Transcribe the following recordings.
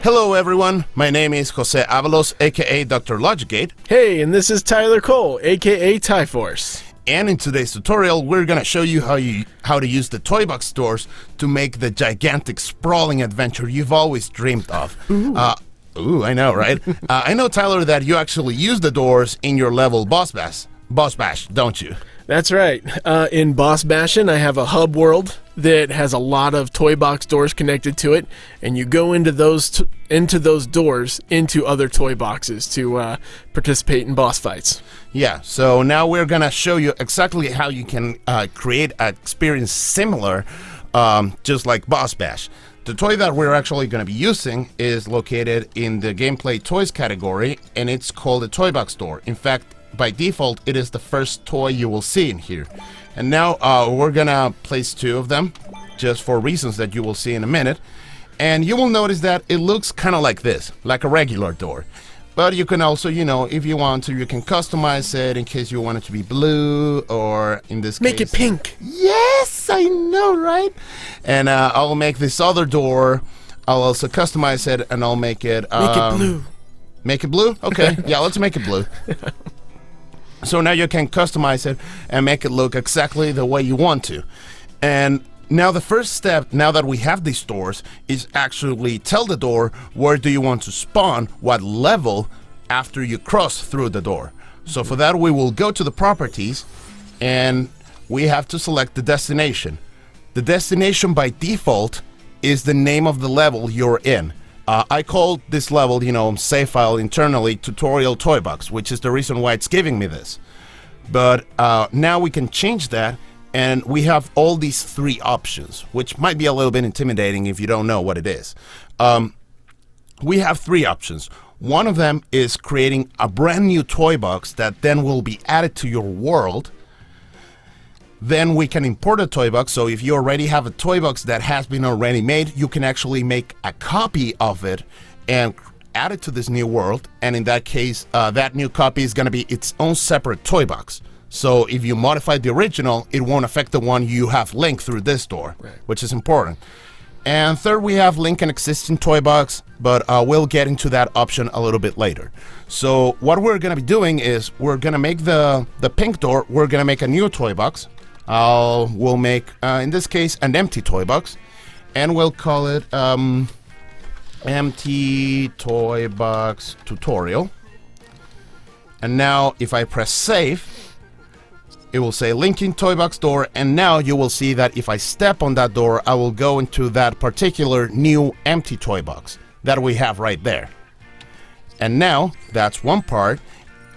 Hello everyone, my name is Jose Avalos, aka Dr. Logicate, Hey, and this is Tyler Cole, aka Tyforce. and in today's tutorial we're gonna show you how to use the toy box doors to make the gigantic sprawling adventure you've always dreamed of. Ooh, I know, right? I know, Tyler, that you actually use the doors in your level Boss Bash, don't you? That's right. In Boss Bashin', I have a hub world that has a lot of toy box doors connected to it, and you go into those doors into other toy boxes to participate in boss fights. Yeah, so now we're gonna show you exactly how you can create an experience similar, just like Boss Bash. The toy that we're actually going to be using is located in the gameplay toys category, and it's called a toy box door. In fact, by default, it is the first toy you will see in here. And now we're going to place two of them, just for reasons that you will see in a minute. And you will notice that it looks kind of like this, like a regular door. But you can also, if you want to, you can customize it in case you want it to be blue, or in this case... Make it pink! Yes, I know, right? And I'll make this other door. I'll also customize it, and I'll make it... Make it blue. Make it blue? Okay, yeah, let's make it blue. So now you can customize it and make it look exactly the way you want to. And... now the first step, now that we have these doors, is actually tell the door where do you want to spawn, what level, after you cross through the door. So for that we will go to the properties, and we have to select the destination. The destination by default is the name of the level you're in. I called this level, save file internally, Tutorial Toy Box, which is the reason why it's giving me this. But now we can change that. And we have all these three options, which might be a little bit intimidating if you don't know what it is. We have three options. One of them is creating a brand new toy box that then will be added to your world. Then we can import a toy box. So if you already have a toy box that has been already made, you can actually make a copy of it and add it to this new world. And in that case, that new copy is going to be its own separate toy box. So if you modify the original, it won't affect the one you have linked through this door, right, which is important. And third, we have link an existing toy box, but we'll get into that option a little bit later. So what we're going to be doing is we're going to make the pink door, we're going to make a new toy box. We'll make, in this case, an empty toy box, and we'll call it empty toy box tutorial. And now if I press save, it will say linking toy box door, and now you will see that if I step on that door, I will go into that particular new empty toy box that we have right there. And now that's one part,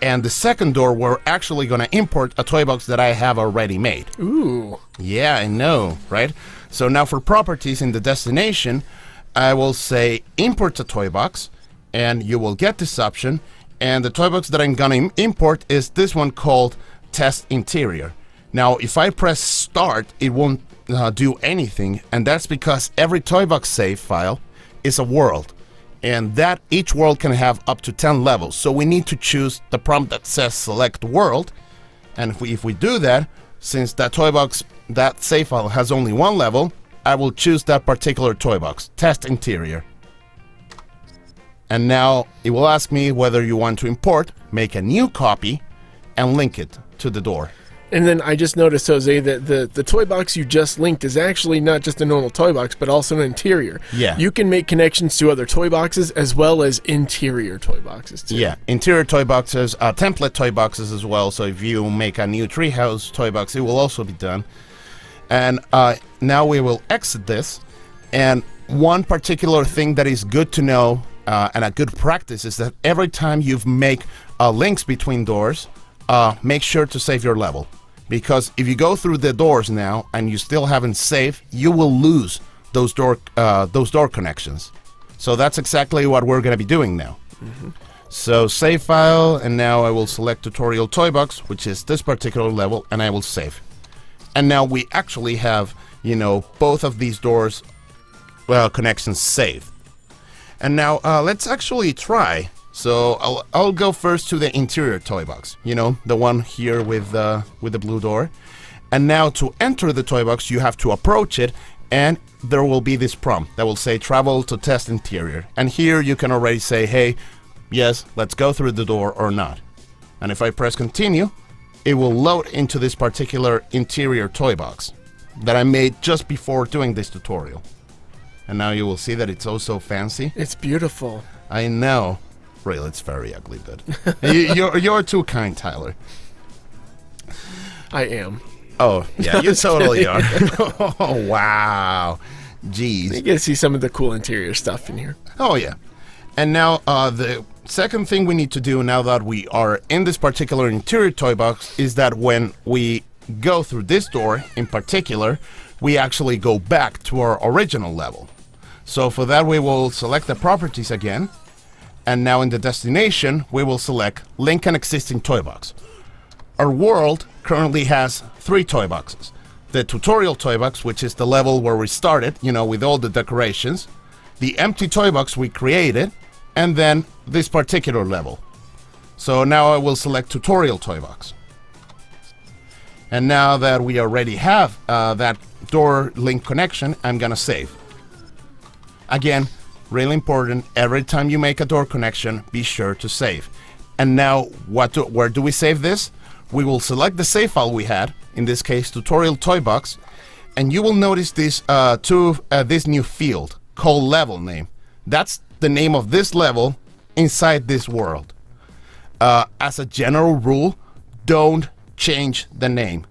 and the second door we're actually going to import a toy box that I have already made. Ooh. Yeah, I know, right? So now for properties in the destination, I will say import a toy box, and you will get this option, and the toy box that I'm going to import is this one called Test Interior. Now if I press start, it won't do anything, and that's because every toy box save file is a world, and that each world can have up to 10 levels. So we need to choose the prompt that says select world, and if we do that, since that toy box, that save file has only one level, I will choose that particular toy box, Test Interior. And now it will ask me whether you want to import, make a new copy, and link it to the door. And then I just noticed, Jose, that the toy box you just linked is actually not just a normal toy box, but also an interior. Yeah. You can make connections to other toy boxes as well as interior toy boxes too. Yeah, interior toy boxes, template toy boxes as well. So if you make a new treehouse toy box, it will also be done. And now we will exit this. And one particular thing that is good to know and a good practice is that every time you make links between doors, make sure to save your level, because if you go through the doors now and you still haven't saved, you will lose those door connections. So that's exactly what we're going to be doing now. Mm-hmm. So save file, and now I will select Tutorial Toy Box, which is this particular level, and I will save. And now we actually have, both of these doors connections saved. And now let's actually try. So I'll go first to the interior toy box, the one here with the blue door. And now to enter the toy box, you have to approach it and there will be this prompt that will say travel to test interior. And here you can already say, hey, yes, let's go through the door or not. And if I press continue, it will load into this particular interior toy box that I made just before doing this tutorial. And now you will see that it's also fancy. It's beautiful. I know. Really, it's very ugly, but you're too kind, Tyler. I am. Oh, yeah, you totally are. Oh, wow. Jeez. You get to see some of the cool interior stuff in here. Oh, yeah. And now the second thing we need to do now that we are in this particular interior toy box is that when we go through this door in particular, we actually go back to our original level. So for that, we will select the properties again. And now in the destination, we will select link an existing toy box. Our world currently has 3 toy boxes. The tutorial toy box, which is the level where we started, with all the decorations. The empty toy box we created, and then this particular level. So now I will select tutorial toy box. And now that we already have that door link connection, I'm gonna save. Again, really important, every time you make a door connection, be sure to save. And now, where do we save this? We will select the save file we had, in this case, tutorial toy box, and you will notice this this new field called level name. That's the name of this level inside this world. As a general rule, don't change the name.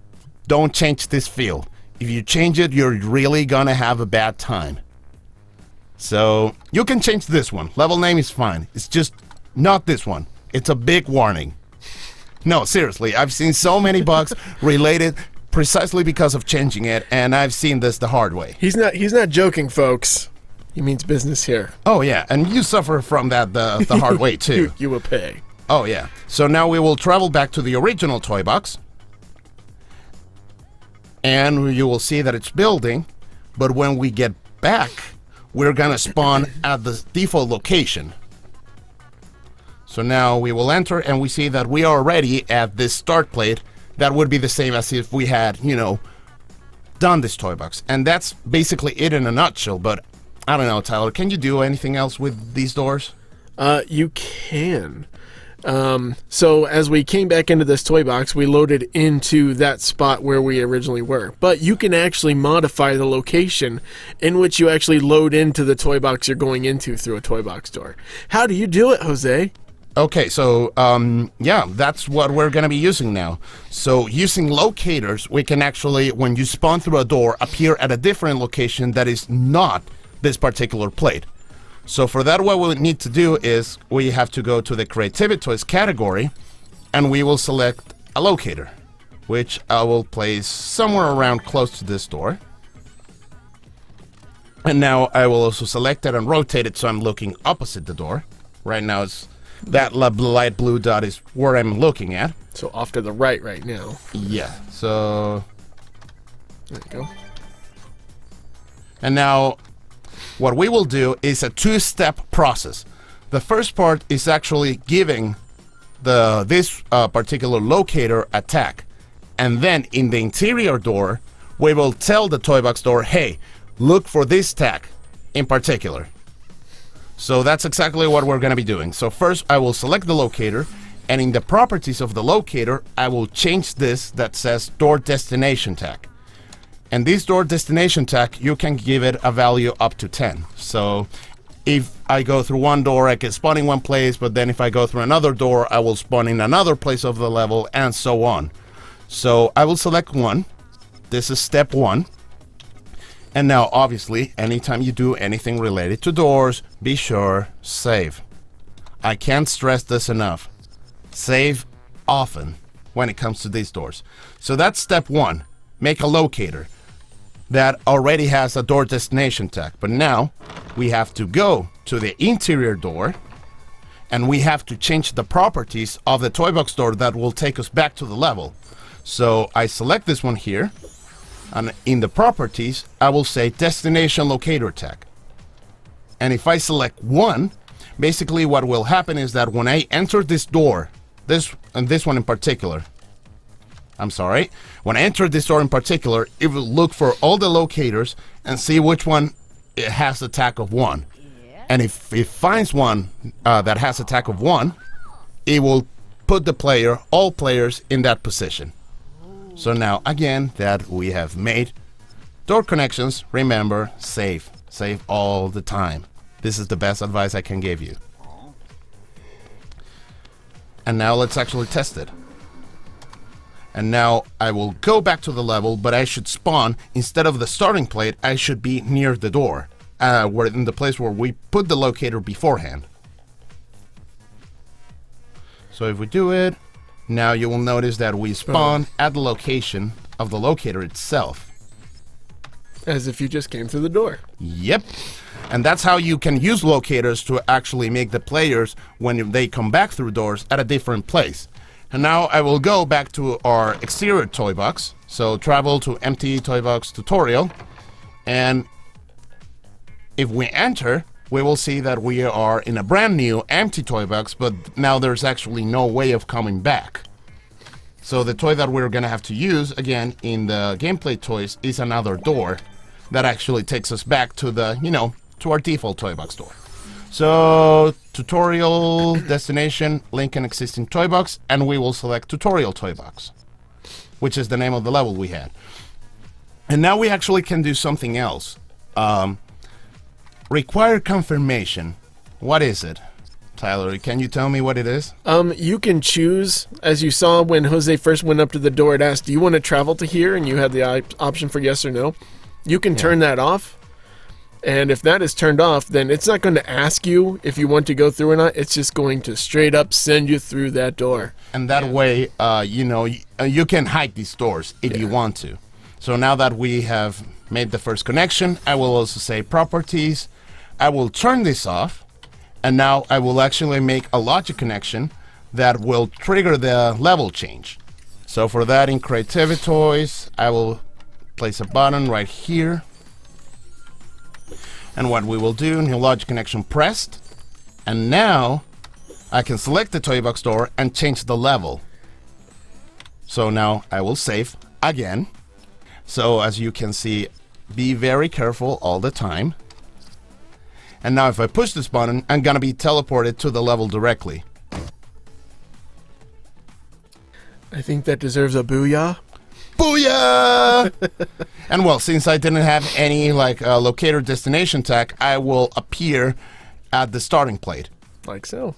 Don't change this field. If you change it, you're really gonna have a bad time. So you can change this one. Level name is fine. It's just not this one. It's a big warning. No, seriously, I've seen so many bugs related precisely because of changing it, and I've seen this the hard way. He's not joking, folks. He means business here. Oh yeah, and you suffer from that the hard way too. You will pay. Oh yeah. So now we will travel back to the original toy box, and you will see that it's building, but when we get back, we're gonna spawn at the default location. So now we will enter, and we see that we are already at this start plate. That would be the same as if we had, done this toy box. And that's basically it in a nutshell, but I don't know, Tyler, can you do anything else with these doors? You can. So as we came back into this toy box, we loaded into that spot where we originally were. But you can actually modify the location in which you actually load into the toy box you're going into through a toy box door. How do you do it, Jose? Okay, so yeah, that's what we're going to be using now. So using locators, we can actually, when you spawn through a door, appear at a different location that is not this particular plate. So for that, what we need to do is we have to go to the Creativity Toys category, and we will select a locator, which I will place somewhere around close to this door. And now I will also select it and rotate it so I'm looking opposite the door. Right now, it's that light blue dot is where I'm looking at. So off to the right now. Yeah, so... There you go. And now, what we will do is a 2-step process. The first part is actually giving this particular locator a tag. And then in the interior door, we will tell the toy box door, hey, look for this tag in particular. So that's exactly what we're going to be doing. So first, I will select the locator, and in the properties of the locator, I will change this that says door destination tag. And this door destination tag, you can give it a value up to 10. So if I go through one door, I can spawn in one place, but then if I go through another door, I will spawn in another place of the level, and so on. So I will select 1. This is step 1. And now, obviously, anytime you do anything related to doors, be sure, save. I can't stress this enough. Save often when it comes to these doors. So that's step 1. Make a locator that already has a door destination tag. But now, we have to go to the interior door, and we have to change the properties of the toy box door that will take us back to the level. So I select this one here. And in the properties, I will say destination locator tag. And if I select 1, basically what will happen is that when I enter this door, this one in particular, I'm sorry. When I enter this door in particular, it will look for all the locators and see which one it has attack of 1. And if it finds one that has attack of 1, it will put all players in that position. So now, again, that we have made door connections, remember, save. Save all the time. This is the best advice I can give you. And now let's actually test it. And now I will go back to the level, but I should spawn, instead of the starting plate, I should be near the door. We're in the place where we put the locator beforehand. So if we do it, now you will notice that we spawn at the location of the locator itself. As if you just came through the door. Yep. And that's how you can use locators to actually make the players, when they come back through doors, at a different place. And now I will go back to our exterior toy box. So travel to empty toy box tutorial. And if we enter, we will see that we are in a brand new empty toy box, but now there's actually no way of coming back. So the toy that we're gonna have to use, again, in the gameplay toys is another door that actually takes us back to the, to our default toy box door. So tutorial, destination, link an existing toy box, and we will select tutorial toy box, which is the name of the level we had. And now we actually can do something else. Require confirmation. What is it? Tyler, can you tell me what it is? You can choose, as you saw when Jose first went up to the door, it asked, do you want to travel to here? And you had the option for yes or no. You can turn that off. And if that is turned off, then it's not going to ask you if you want to go through or not. It's just going to straight up send you through that door. And that way, you can hide these doors if you want to. So now that we have made the first connection, I will also say properties. I will turn this off. And now I will actually make a logic connection that will trigger the level change. So for that, in Creativity Toys, I will place a button right here. And what we will do, new logic connection pressed. And now I can select the toy box door and change the level. So now I will save again. So as you can see, be very careful all the time. And now if I push this button, I'm gonna be teleported to the level directly. I think that deserves a booyah. Booyah! And well, since I didn't have any locator destination tag, I will appear at the starting plate. Like so.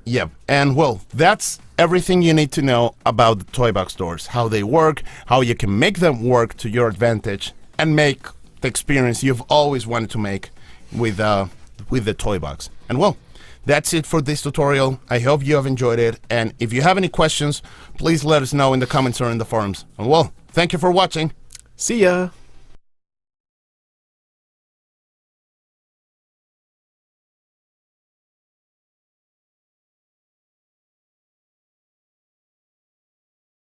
Yep. And well, that's everything you need to know about the toy box doors. How they work, how you can make them work to your advantage, and make the experience you've always wanted to make with the toy box. And well, that's it for this tutorial. I hope you have enjoyed it, and if you have any questions, please let us know in the comments or in the forums. And well, thank you for watching. See ya!